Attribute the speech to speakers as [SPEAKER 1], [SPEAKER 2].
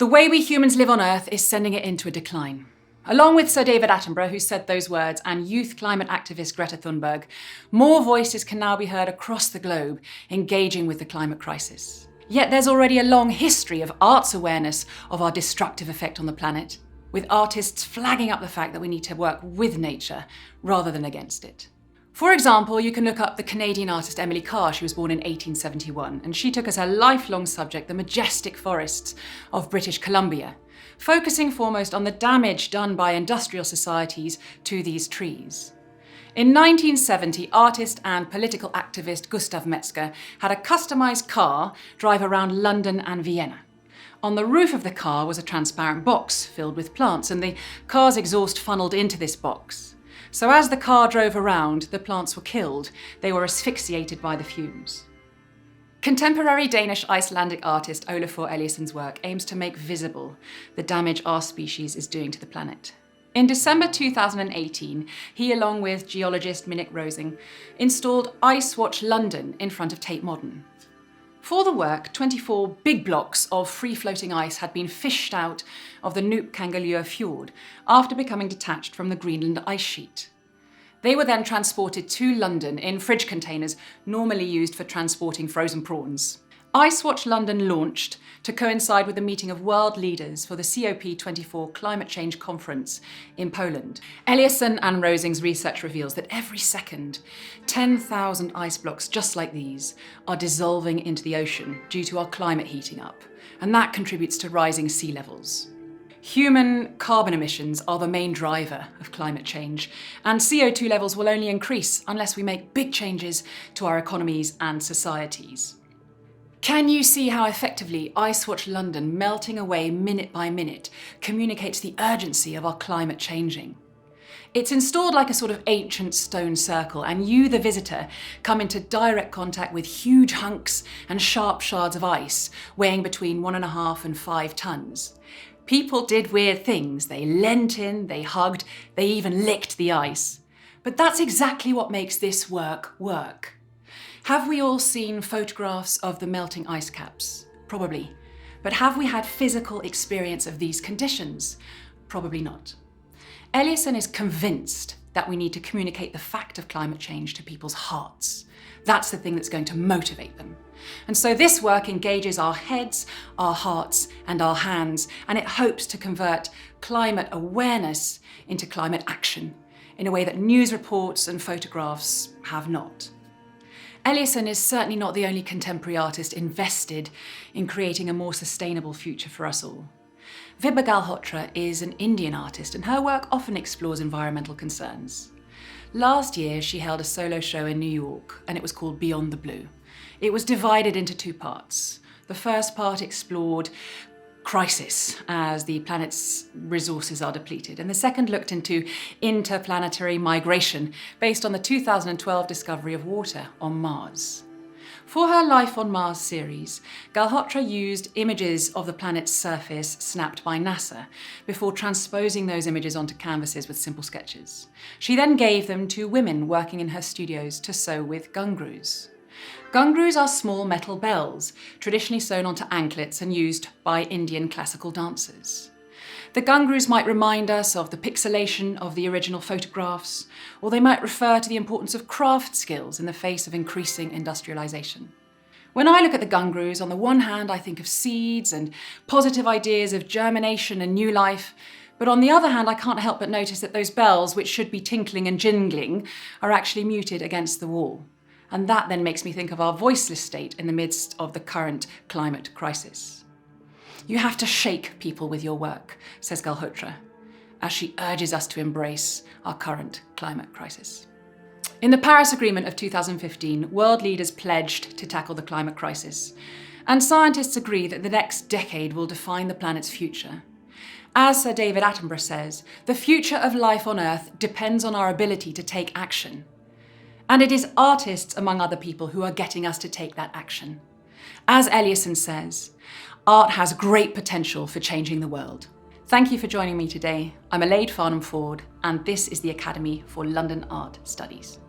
[SPEAKER 1] The way we humans live on Earth is sending it into a decline. Along with Sir David Attenborough, who said those words, and youth climate activist Greta Thunberg, more voices can now be heard across the globe engaging with the climate crisis. Yet there's already a long history of art's awareness of our destructive effect on the planet, with artists flagging up the fact that we need to work with nature rather than against it. For example, you can look up the Canadian artist Emily Carr. She was born in 1871, and she took as her lifelong subject the majestic forests of British Columbia, focusing foremost on the damage done by industrial societies to these trees. In 1970, artist and political activist Gustav Metzger had a customised car drive around London and Vienna. On the roof of the car was a transparent box filled with plants, and the car's exhaust funneled into this box. So as the car drove around, the plants were killed. They were asphyxiated by the fumes. Contemporary Danish-Icelandic artist Olafur Eliasson's work aims to make visible the damage our species is doing to the planet. In December 2018, he, along with geologist Minnick Rosing, installed Ice Watch London in front of Tate Modern. For the work, 24 big blocks of free-floating ice had been fished out of the Nuuk-Kangerlur fjord after becoming detached from the Greenland ice sheet. They were then transported to London in fridge containers normally used for transporting frozen prawns. Ice Watch London launched to coincide with the meeting of world leaders for the COP24 Climate Change Conference in Poland. Eliasson and Rosing's research reveals that every second, 10,000 ice blocks just like these are dissolving into the ocean due to our climate heating up, and that contributes to rising sea levels. Human carbon emissions are the main driver of climate change, and CO2 levels will only increase unless we make big changes to our economies and societies. Can you see how effectively Ice Watch London, melting away minute by minute, communicates the urgency of our climate changing? It's installed like a sort of ancient stone circle, and you, the visitor, come into direct contact with huge hunks and sharp shards of ice, weighing between 1.5 and 5 tons. People did weird things. They leant in, they hugged, they even licked the ice. But that's exactly what makes this work work. Have we all seen photographs of the melting ice caps? Probably. But have we had physical experience of these conditions? Probably not. Eliasson is convinced that we need to communicate the fact of climate change to people's hearts. That's the thing that's going to motivate them. And so this work engages our heads, our hearts, and our hands, and it hopes to convert climate awareness into climate action in a way that news reports and photographs have not. Eliasson is certainly not the only contemporary artist invested in creating a more sustainable future for us all. Vibha Galhotra is an Indian artist, and her work often explores environmental concerns. Last year, she held a solo show in New York, and it was called Beyond the Blue. It was divided into 2 parts. The first part explored crisis as the planet's resources are depleted, and the second looked into interplanetary migration based on the 2012 discovery of water on Mars. For her Life on Mars series, Galhotra used images of the planet's surface snapped by NASA before transposing those images onto canvases with simple sketches. She then gave them to women working in her studios to sew with gungroos. Gungroos are small metal bells, traditionally sewn onto anklets and used by Indian classical dancers. The gungroos might remind us of the pixelation of the original photographs, or they might refer to the importance of craft skills in the face of increasing industrialization. When I look at the gungroos, on the one hand I think of seeds and positive ideas of germination and new life, but on the other hand I can't help but notice that those bells, which should be tinkling and jingling, are actually muted against the wall. And that then makes me think of our voiceless state in the midst of the current climate crisis. You have to shake people with your work, says Galhotra, as she urges us to embrace our current climate crisis. In the Paris Agreement of 2015, world leaders pledged to tackle the climate crisis, and scientists agree that the next decade will define the planet's future. As Sir David Attenborough says, the future of life on Earth depends on our ability to take action. And it is artists, among other people, who are getting us to take that action. As Eliasson says, art has great potential for changing the world. Thank you for joining me today. I'm Aleid Farnum-Ford, and this is the Academy for London Art Studies.